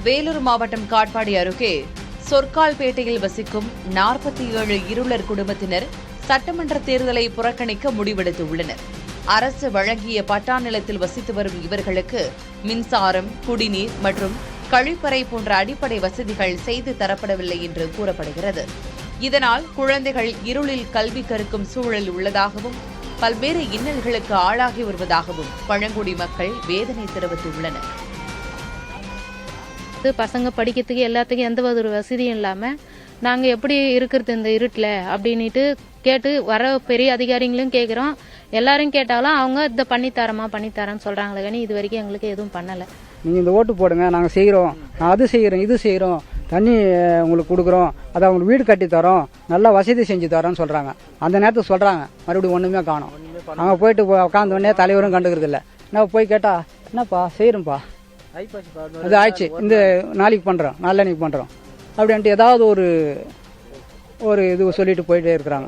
வேலூர் மாவட்டம் காட்பாடி அருகே சொர்க்கால்பேட்டையில் வசிக்கும் 47 இருளர் குடும்பத்தினர் சட்டமன்ற தேர்தலை புறக்கணிக்க முடிவெடுத்துள்ளனர். அரசு வழங்கிய பட்டா நிலத்தில் வசித்து வரும் இவர்களுக்கு மின்சாரம், குடிநீர் மற்றும் கழிப்பறை போன்ற அடிப்படை வசதிகள் செய்து தரப்படவில்லை என்று கூறப்படுகிறது. இதனால் குழந்தைகள் இருளில் கல்வி கற்கும் சூழல் உள்ளதாகவும் பல்வேறு இன்னல்களுக்கு ஆளாகி வருவதாகவும் பழங்குடி மக்கள் வேதனை தெரிவித்துள்ளனர். பசங்க படிக்கிறதுக்கு எல்லாத்துக்கும் எந்த ஒரு வசதியும் இல்லாமல் நாங்கள் எப்படி இருக்கிறது இந்த இருட்டில் அப்படின்ட்டு கேட்டு வர பெரிய அதிகாரிகளும் கேட்குறோம். எல்லாரும் கேட்டாலும் அவங்க இதை பண்ணித்தரேன்னு சொல்கிறாங்களே கானி இது வரைக்கும் எங்களுக்கு எதுவும் பண்ணலை. நீங்கள் இந்த ஓட்டு போடுங்க, நாங்கள் செய்கிறோம், அது செய்கிறோம், இது செய்கிறோம், தண்ணி உங்களுக்கு கொடுக்குறோம், அதை அவங்களுக்கு வீடு கட்டி தரோம், நல்லா வசதி செஞ்சு தரோன்னு சொல்கிறாங்க. அந்த நேரத்துக்கு சொல்கிறாங்க, மறுபடியும் ஒன்றுமே காணும். நாங்கள் போயிட்டு உட்காந்து உடனே தலைவரும் கண்டுக்கிறது இல்லை. நான் போய் கேட்டால் என்னப்பா செய்கிறோம்ப்பா, அது ஆயிடுச்சு, இந்த நாளைக்கு பண்ணுறோம், நாளைக்கு பண்ணுறோம் அப்படின்ட்டு ஏதாவது ஒரு இது சொல்லிட்டு போயிட்டே இருக்கிறாங்க.